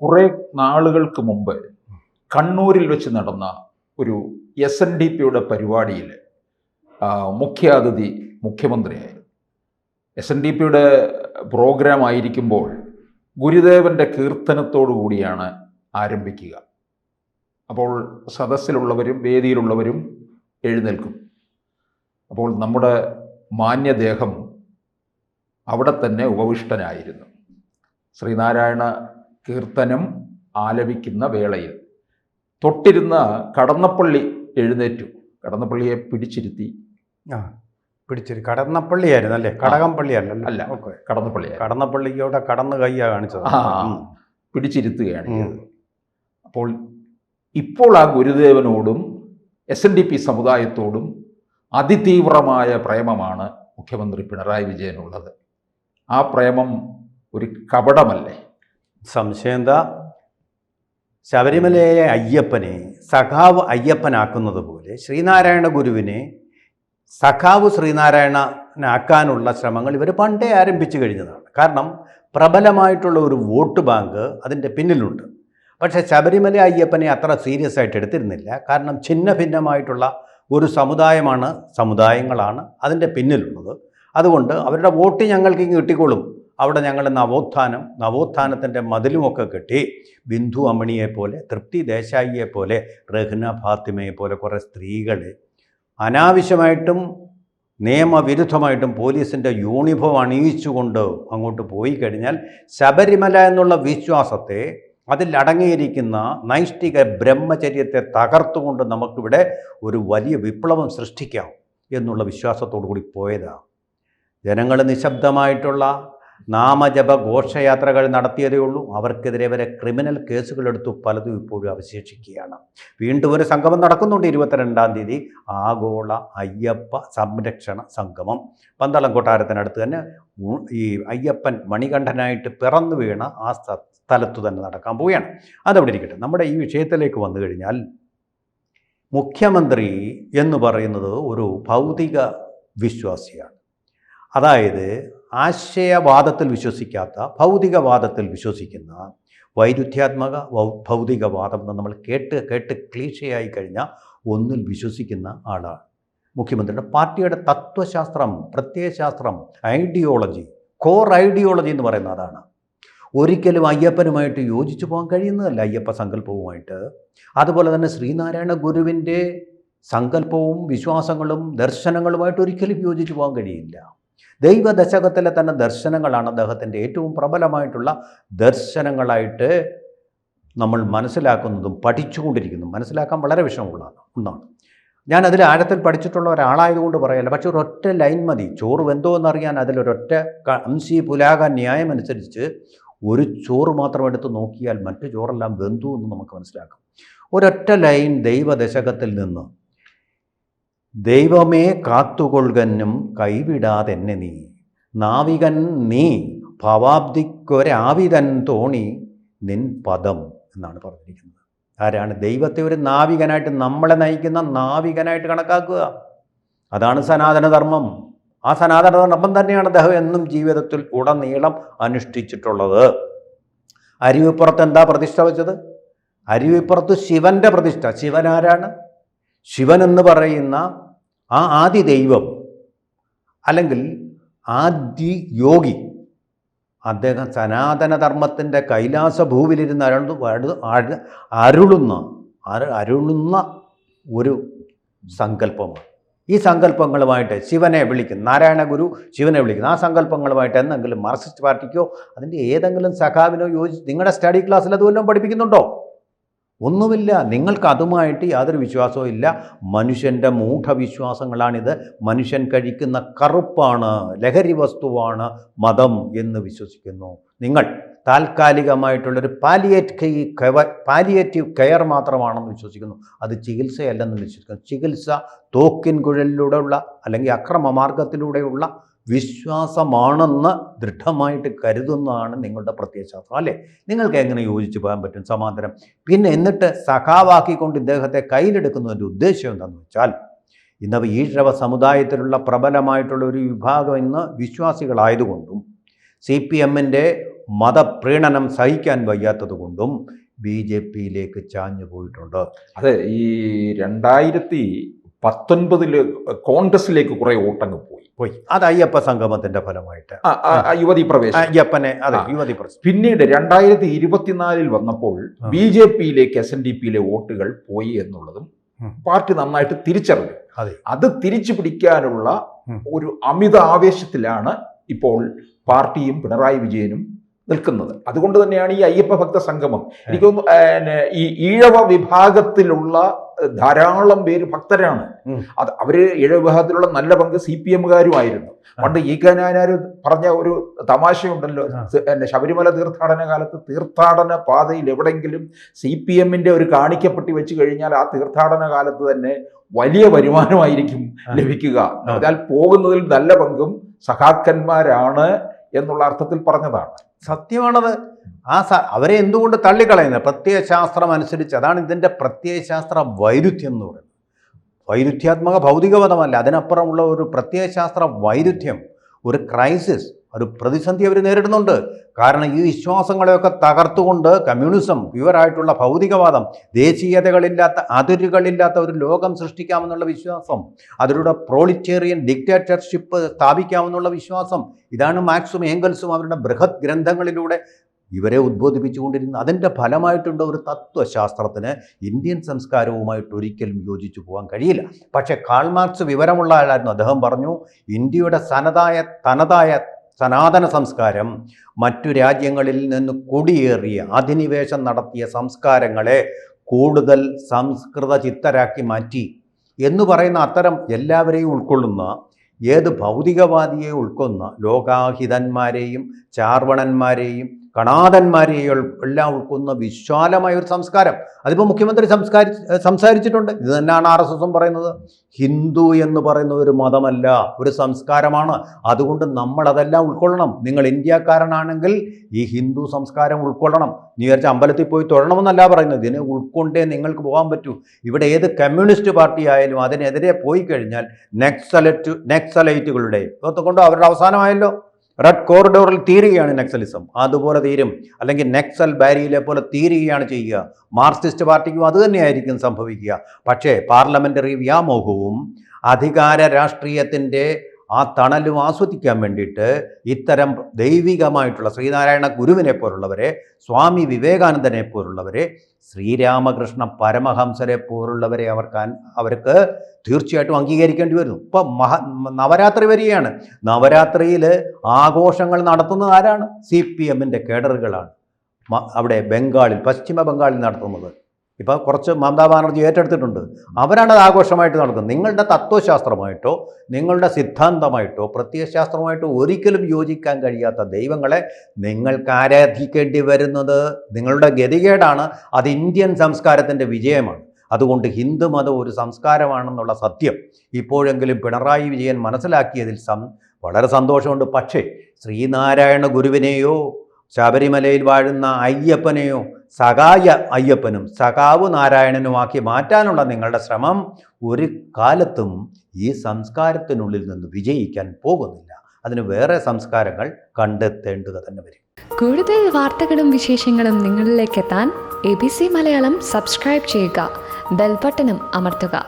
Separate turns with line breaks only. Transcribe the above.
കുറേ നാളുകൾക്ക് മുമ്പ് കണ്ണൂരിൽ വെച്ച് നടന്ന ഒരു SNDPയുടെ പരിപാടിയിൽ മുഖ്യാതിഥി മുഖ്യമന്ത്രിയായിരുന്നു. SNDPയുടെ പ്രോഗ്രാം ആയിരിക്കുമ്പോൾ ഗുരുദേവൻ്റെ കീർത്തനത്തോടു കൂടിയാണ് ആരംഭിക്കുക. അപ്പോൾ സദസ്സിലുള്ളവരും വേദിയിലുള്ളവരും എഴുന്നേൽക്കും. അപ്പോൾ നമ്മുടെ മാന്യദേഹം അവിടെ തന്നെ ഉപവിഷ്ടനായിരുന്നു. ശ്രീനാരായണ കീർത്തനം ആലപിക്കുന്ന വേളയിൽ തൊട്ടിരുന്ന കടന്നപ്പള്ളി എഴുന്നേറ്റു. കടന്നപ്പള്ളിയെ പിടിച്ചിരുത്തി.
കടന്നപ്പള്ളിയായിരുന്നു അല്ലേ? കടകംപള്ളിയല്ല?
അല്ല, കടന്നപ്പള്ളി.
കടന്നപ്പള്ളിയോടെ കടന്നു കയ്യാ കാണിച്ചത്.
പിടിച്ചിരുത്തുകയാണ് ചെയ്തത്. അപ്പോൾ ഇപ്പോൾ ആ ഗുരുദേവനോടും SNDP സമുദായത്തോടും അതിതീവ്രമായ പ്രേമമാണ് മുഖ്യമന്ത്രി പിണറായി വിജയനുള്ളത്. ആ പ്രേമം ഒരു കപടമല്ലേ?
സംശയം എന്താ? ശബരിമലയിലെ അയ്യപ്പനെ സഖാവ് അയ്യപ്പനാക്കുന്നത് പോലെ ശ്രീനാരായണ ഗുരുവിനെ സഖാവ് ശ്രീനാരായണനാക്കാനുള്ള ശ്രമങ്ങൾ ഇവർ പണ്ടേ ആരംഭിച്ചു കഴിഞ്ഞതാണ്. കാരണം പ്രബലമായിട്ടുള്ള ഒരു വോട്ട് ബാങ്ക് അതിൻ്റെ പിന്നിലുണ്ട്. പക്ഷേ ശബരിമല അയ്യപ്പനെ അത്ര സീരിയസ് ആയിട്ട് എടുത്തിരുന്നില്ല. കാരണം ഛിന്ന ഭിന്നമായിട്ടുള്ള ഒരു സമുദായങ്ങളാണ് അതിൻ്റെ പിന്നിലുള്ളത്. അതുകൊണ്ട് അവരുടെ വോട്ട് ഞങ്ങൾക്ക് കിട്ടിക്കോളും. അവിടെ ഞങ്ങൾ നവോത്ഥാനത്തിൻ്റെ മതിലുമൊക്കെ കെട്ടി ബിന്ദു അമ്മണിയെപ്പോലെ, തൃപ്തി ദേശായിയെപ്പോലെ, റഹ്ന ഫാത്തിമയെ പോലെ കുറേ സ്ത്രീകളെ അനാവശ്യമായിട്ടും നിയമവിരുദ്ധമായിട്ടും പോലീസിൻ്റെ യൂണിഫോം അണിയിച്ചുകൊണ്ട് അങ്ങോട്ട് പോയി കഴിഞ്ഞാൽ ശബരിമല എന്നുള്ള വിശ്വാസത്തെ, അതിലടങ്ങിയിരിക്കുന്ന നൈഷ്ഠിക ബ്രഹ്മചര്യത്തെ തകർത്തുകൊണ്ട് നമുക്കിവിടെ ഒരു വലിയ വിപ്ലവം സൃഷ്ടിക്കാം എന്നുള്ള വിശ്വാസത്തോടു കൂടി പോയതാണ്. ജനങ്ങൾ നിശബ്ദമായിട്ടുള്ള നാമജപ ഘോഷയാത്രകൾ നടത്തിയതേ ഉള്ളൂ. അവർക്കെതിരെ വരെ ക്രിമിനൽ കേസുകളെടുത്തു പലതും ഇപ്പോഴും അവശേഷിക്കുകയാണ്. വീണ്ടും ഒരു സംഗമം നടക്കുന്നുണ്ട് 22-ാം തീയതി, ആഗോള അയ്യപ്പ സംരക്ഷണ സംഗമം. പന്തളം കൊട്ടാരത്തിനടുത്ത് തന്നെ ഈ അയ്യപ്പൻ മണികണ്ഠനായിട്ട് പിറന്നു വീണ ആ സ്ഥലത്തു തന്നെ നടക്കാൻ പോവുകയാണ്. അതവിടെ ഇരിക്കട്ടെ. നമ്മുടെ ഈ വിഷയത്തിലേക്ക് വന്നു കഴിഞ്ഞാൽ, മുഖ്യമന്ത്രി എന്ന് പറയുന്നത് ഒരു ഭൗതിക വിശ്വാസിയാണ്. അതായത് ആശയവാദത്തിൽ വിശ്വസിക്കാത്ത, ഭൗതികവാദത്തിൽ വിശ്വസിക്കുന്ന, വൈരുദ്ധ്യാത്മക ഭൗതികവാദം എന്ന് നമ്മൾ കേട്ട് ക്ലീശയായി കഴിഞ്ഞാൽ ഒന്നിൽ വിശ്വസിക്കുന്ന ആളാണ് മുഖ്യമന്ത്രിയുടെ. പാർട്ടിയുടെ തത്വശാസ്ത്രം, പ്രത്യയശാസ്ത്രം, ഐഡിയോളജി, കോർ ഐഡിയോളജി എന്ന് പറയുന്ന അതാണ്. ഒരിക്കലും അയ്യപ്പനുമായിട്ട് യോജിച്ചു പോകാൻ കഴിയുന്നതല്ല അയ്യപ്പ സങ്കല്പവുമായിട്ട്. അതുപോലെ തന്നെ ശ്രീനാരായണ ഗുരുവിൻ്റെ സങ്കല്പവും വിശ്വാസങ്ങളും ദർശനങ്ങളുമായിട്ട് ഒരിക്കലും യോജിച്ചു പോകാൻ കഴിയില്ല. ദൈവദശകത്തിലെ തന്നെ ദർശനങ്ങളാണ് അദ്ദേഹത്തിൻ്റെ ഏറ്റവും പ്രബലമായിട്ടുള്ള ദർശനങ്ങളായിട്ട് നമ്മൾ മനസ്സിലാക്കുന്നതും പഠിച്ചുകൊണ്ടിരിക്കുന്നതും. മനസ്സിലാക്കാൻ വളരെ വിഷമമുള്ള ഒന്നാണ്. ഞാനതിൽ ആഴത്തിൽ പഠിച്ചിട്ടുള്ള ഒരാളായതുകൊണ്ട് പറയല്ല. പക്ഷെ ഒരൊറ്റ ലൈൻ മതി. ചോറ് വെന്തോ എന്നറിയാൻ അതിലൊരൊറ്റ അംശി പുലാക ന്യായം അനുസരിച്ച് ഒരു ചോറ് മാത്രം എടുത്ത് നോക്കിയാൽ മറ്റു ചോറെല്ലാം വെന്തു എന്ന് നമുക്ക് മനസ്സിലാക്കാം. ഒരൊറ്റ ലൈൻ ദൈവദശകത്തിൽ നിന്ന്, ദൈവമേ കാത്തുകൊള്ളുകനും കൈവിടാതെന്നെ നീ, നാവികൻ നീ ഭവാബ്ദിക്കൊരാവിതൻ തോണി നിൻ പദം എന്നാണ് പറഞ്ഞിരിക്കുന്നത്. ആരാണ്? ദൈവത്തെ ഒരു നാവികനായിട്ട്, നമ്മളെ നയിക്കുന്ന നാവികനായിട്ട് കണക്കാക്കുക. അതാണ് സനാതനധർമ്മം. ആ സനാതനധർമ്മം തന്നെയാണ് അദ്ദേഹം എന്നും ജീവിതത്തിൽ ഉടനീളം അനുഷ്ഠിച്ചിട്ടുള്ളത്. അരുവിപ്പുറത്ത് എന്താ പ്രതിഷ്ഠ വെച്ചത്? അരുവിപ്പുറത്ത് ശിവൻ്റെ പ്രതിഷ്ഠ. ശിവൻ ആരാണ്? ശിവൻ എന്ന് പറയുന്ന ആ ആദി ദൈവം, അല്ലെങ്കിൽ ആദി യോഗി, അദ്ദേഹം സനാതനധർമ്മത്തിൻ്റെ കൈലാസഭൂവിലിരുന്ന് അരുളുന്ന ഒരു സങ്കല്പമാണ്. ഈ സങ്കല്പങ്ങളുമായിട്ട് ശിവനെ വിളിക്കുന്നു, നാരായണ ഗുരു ശിവനെ വിളിക്കുന്നു. ആ സങ്കല്പങ്ങളുമായിട്ട് എന്തെങ്കിലും മാർക്സിസ്റ്റ് പാർട്ടിക്കോ അതിൻ്റെ ഏതെങ്കിലും സഖാവിനോ യോജിച്ച് നിങ്ങളുടെ സ്റ്റഡി ക്ലാസ്സിൽ അതുവല്ലതും പഠിപ്പിക്കുന്നുണ്ടോ? ഒന്നുമില്ല. നിങ്ങൾക്ക് അതുമായിട്ട് യാതൊരു വിശ്വാസവും ഇല്ല. മനുഷ്യൻ്റെ മൂഢവിശ്വാസങ്ങളാണിത്. മനുഷ്യൻ കഴിക്കുന്ന കറുപ്പാണ്, ലഹരി വസ്തുവാണ് മതം എന്ന് വിശ്വസിക്കുന്നു നിങ്ങൾ. താൽക്കാലികമായിട്ടുള്ളൊരു പാലിയേറ്റീവ് കെയർ മാത്രമാണെന്ന് വിശ്വസിക്കുന്നു. അത് ചികിത്സയല്ലെന്ന് വിശ്വസിക്കുന്നു. ചികിത്സ തോക്കിൻ കുഴലിലൂടെയുള്ള അല്ലെങ്കിൽ അക്രമമാർഗത്തിലൂടെയുള്ള വിശ്വാസമാണെന്ന് ദൃഢമായിട്ട് കരുതുന്നതാണ് നിങ്ങളുടെ പ്രത്യയശാസ്ത്രം, അല്ലേ? നിങ്ങൾക്ക് എങ്ങനെ യോജിച്ച് പോകാൻ പറ്റും സമാന്തരം? പിന്നെ എന്നിട്ട് സഖാവാക്കിക്കൊണ്ട് ഇദ്ദേഹത്തെ കയ്യിലെടുക്കുന്നതിൻ്റെ ഉദ്ദേശം എന്താണെന്ന് വെച്ചാൽ, ഇന്ന് ഈഴവ സമുദായത്തിലുള്ള പ്രബലമായിട്ടുള്ള ഒരു വിഭാഗം ഇന്ന് വിശ്വാസികളായതുകൊണ്ടും CPMൻ്റെ മതപ്രീണനം സഹിക്കാൻ വയ്യാത്തത് കൊണ്ടും BJP-യിലേക്ക് ചാഞ്ഞു പോയിട്ടുണ്ട്.
അതെ, ഈ 2019 കോൺഗ്രസിലേക്ക് കുറെ വോട്ടങ്ങ് പോയി.
അത് അയ്യപ്പ സംഗമത്തിന്റെ ഫലമായിട്ട്
യുവതി പ്രവേശം
അയ്യപ്പനെ യുവതി പ്രവേശം.
പിന്നീട് 2024 വന്നപ്പോൾ BJP-യിലേക്ക് SNDP-യിലെ വോട്ടുകൾ പോയി എന്നുള്ളതും പാർട്ടി നന്നായിട്ട് തിരിച്ചറിഞ്ഞു. അത് തിരിച്ചു പിടിക്കാനുള്ള ഒരു അമിത ആവേശത്തിലാണ് ഇപ്പോൾ പാർട്ടിയും പിണറായി വിജയനും നിൽക്കുന്നത്. അതുകൊണ്ട് തന്നെയാണ് ഈ അയ്യപ്പ ഭക്ത സംഗമം. എനിക്ക് തോന്നുന്നു ഈ ഈഴവ വിഭാഗത്തിലുള്ള ധാരാളം പേര് ഭക്തരാണ്. അത് അവര് ഈഴവ വിഭാഗത്തിലുള്ള നല്ല പങ്ക് CPM-കാരുമായിരുന്നു. പണ്ട് നായനാർ പറഞ്ഞ ഒരു തമാശയുണ്ടല്ലോ, ശബരിമല തീർത്ഥാടന കാലത്ത് തീർത്ഥാടന പാതയിൽ എവിടെങ്കിലും CPM-ന്റെ ഒരു കാണിക്കപ്പെട്ടി വെച്ച് കഴിഞ്ഞാൽ ആ തീർത്ഥാടന കാലത്ത് തന്നെ വലിയ വരുമാനമായിരിക്കും ലഭിക്കുക. എന്നാൽ പോകുന്നതിൽ നല്ല പങ്കും സഖാക്കന്മാരാണ് എന്നുള്ള അർത്ഥത്തിൽ പറഞ്ഞതാണ്.
സത്യമാണത്. അവരെ എന്തുകൊണ്ട് തള്ളിക്കളയുന്നത്? പ്രത്യയശാസ്ത്രം അനുസരിച്ച്. അതാണ് ഇതിൻ്റെ പ്രത്യയശാസ്ത്ര വൈരുദ്ധ്യം എന്ന് പറയുന്നത്. വൈരുദ്ധ്യാത്മക ഭൗതികപദമല്ല, അതിനപ്പുറമുള്ള ഒരു പ്രത്യയശാസ്ത്ര വൈരുദ്ധ്യം, ഒരു ക്രൈസിസ്, ഒരു പ്രതിസന്ധി അവർ നേരിടുന്നുണ്ട്. കാരണം ഈ വിശ്വാസങ്ങളെയൊക്കെ തകർത്തുകൊണ്ട് കമ്മ്യൂണിസം, പ്യുവറായിട്ടുള്ള ഭൗതികവാദം, ദേശീയതകളില്ലാത്ത അതിരുകളില്ലാത്ത ഒരു ലോകം സൃഷ്ടിക്കാമെന്നുള്ള വിശ്വാസം, അതിലൂടെ പ്രോളിറ്റേറിയൻ ഡിക്റ്റേറ്റർഷിപ്പ് സ്ഥാപിക്കാമെന്നുള്ള വിശ്വാസം, ഇതാണ് മാർക്സും ഏംഗൽസും അവരുടെ ബൃഹത് ഗ്രന്ഥങ്ങളിലൂടെ ഇവരെ ഉദ്ബോധിപ്പിച്ചുകൊണ്ടിരുന്നത്. അതിൻ്റെ ഫലമായിട്ടുള്ള ഒരു തത്വശാസ്ത്രത്തിന് ഇന്ത്യൻ സംസ്കാരവുമായിട്ട് ഒരിക്കലും യോജിച്ചു പോകാൻ കഴിയില്ല. പക്ഷേ കാൾ മാർക്സ് വിവരമുള്ള ആളായിരുന്നു. അദ്ദേഹം പറഞ്ഞു, ഇന്ത്യയുടെ തനതായ സനാതന സംസ്കാരം മറ്റു രാജ്യങ്ങളിൽ നിന്ന് കുടിയേറിയ അധിനിവേശം നടത്തിയ സംസ്കാരങ്ങളെ കൂടുതൽ സംസ്കൃത ചിത്തരാക്കി മാറ്റി എന്ന് പറയുന്ന അത്തരം എല്ലാവരെയും ഉൾക്കൊള്ളുന്ന, ഏത് ഭൗതികവാദിയെ ഉൾക്കൊള്ളുന്ന ലോകാഹിതന്മാരെയും ചാർവണന്മാരെയും കണാദന്മാരെയും എല്ലാം ഉൾക്കൊള്ളുന്ന വിശാലമായ ഒരു സംസ്കാരം. അതിപ്പോൾ മുഖ്യമന്ത്രി സംസാരിച്ചിട്ടുണ്ട്. ഇത് തന്നെയാണ് RSSും പറയുന്നത്. ഹിന്ദു എന്ന് പറയുന്ന ഒരു മതമല്ല, ഒരു സംസ്കാരമാണ്. അതുകൊണ്ട് നമ്മളതെല്ലാം ഉൾക്കൊള്ളണം. നിങ്ങൾ ഇന്ത്യക്കാരനാണെങ്കിൽ ഈ ഹിന്ദു സംസ്കാരം ഉൾക്കൊള്ളണം. നീ വിചാരിച്ച അമ്പലത്തിൽ പോയി തൊഴണമെന്നല്ല പറയുന്നത്. ഇതിനെ ഉൾക്കൊണ്ടേ നിങ്ങൾക്ക് പോകാൻ പറ്റൂ. ഇവിടെ ഏത് കമ്മ്യൂണിസ്റ്റ് പാർട്ടി ആയാലും അതിനെതിരെ പോയി കഴിഞ്ഞാൽ നക്സലൈറ്റുകളുടെ കൊണ്ട് അവരുടെ അവസാനമായല്ലോ. റെഡ് കോറിഡോറിൽ തീരുകയാണ് നക്സലിസം, അതുപോലെ തീരും. അല്ലെങ്കിൽ നക്സൽ ബാരിയിലെ പോലെ തീരുകയാണ് ചെയ്യുക. മാർക്സിസ്റ്റ് പാർട്ടിക്കും അതുതന്നെയായിരിക്കും സംഭവിക്കുക. പക്ഷേ പാർലമെൻ്ററി വ്യാമോഹവും അധികാര രാഷ്ട്രീയത്തിൻ്റെ ആ തണലും ആസ്വദിക്കാൻ വേണ്ടിയിട്ട് ഇത്തരം ദൈവികമായിട്ടുള്ള ശ്രീനാരായണ ഗുരുവിനെ പോലുള്ളവരെ, സ്വാമി വിവേകാനന്ദനെ പോലുള്ളവരെ, ശ്രീരാമകൃഷ്ണ പരമഹംസരെ പോലുള്ളവരെ അവർക്ക് തീർച്ചയായിട്ടും അംഗീകരിക്കേണ്ടി വരുന്നു. ഇപ്പം നവരാത്രി വരികയാണ്. നവരാത്രിയിൽ ആഘോഷങ്ങൾ നടത്തുന്നത് ആരാണ്? CPM-ന്റെ കേഡറുകളാണ്. അവിടെ പശ്ചിമ ബംഗാളിൽ നടത്തുന്നത്. ഇപ്പോൾ കുറച്ച് മമതാ ബാനർജി ഏറ്റെടുത്തിട്ടുണ്ട്. അവരാണ് അത് ആഘോഷമായിട്ട് നടത്തുന്നത്. നിങ്ങളുടെ തത്വശാസ്ത്രമായിട്ടോ നിങ്ങളുടെ സിദ്ധാന്തമായിട്ടോ പ്രത്യയശാസ്ത്രമായിട്ടോ ഒരിക്കലും യോജിക്കാൻ കഴിയാത്ത ദൈവങ്ങളെ നിങ്ങൾക്ക് ആരാധിക്കേണ്ടി വരുന്നത് നിങ്ങളുടെ ഗതികേടാണ്. അത് ഇന്ത്യൻ സംസ്കാരത്തിൻ്റെ വിജയമാണ്. അതുകൊണ്ട് ഹിന്ദുമതം ഒരു സംസ്കാരമാണെന്നുള്ള സത്യം ഇപ്പോഴെങ്കിലും പിണറായി വിജയൻ മനസ്സിലാക്കിയതിൽ വളരെ സന്തോഷമുണ്ട്. പക്ഷേ ശ്രീനാരായണ ഗുരുവിനെയോ ശബരിമലയിൽ വാഴുന്ന അയ്യപ്പനെയോ സഖായ അയ്യപ്പനും സഖാവ് നാരായണനുമാക്കി മാറ്റാനുള്ള നിങ്ങളുടെ ശ്രമം ഒരു കാലത്തും ഈ സംസ്കാരത്തിനുള്ളിൽ നിന്ന് വിജയിക്കാൻ പോകുന്നില്ല. അതിന് വേറെ സംസ്കാരങ്ങൾ കണ്ടെത്തേണ്ടത് തന്നെ വരും.
കൂടുതൽ വാർത്തകളും വിശേഷങ്ങളും നിങ്ങളിലേക്ക് എത്താൻ ABC മലയാളം സബ്സ്ക്രൈബ് ചെയ്യുക, ബെൽ ബട്ടണും അമർത്തുക.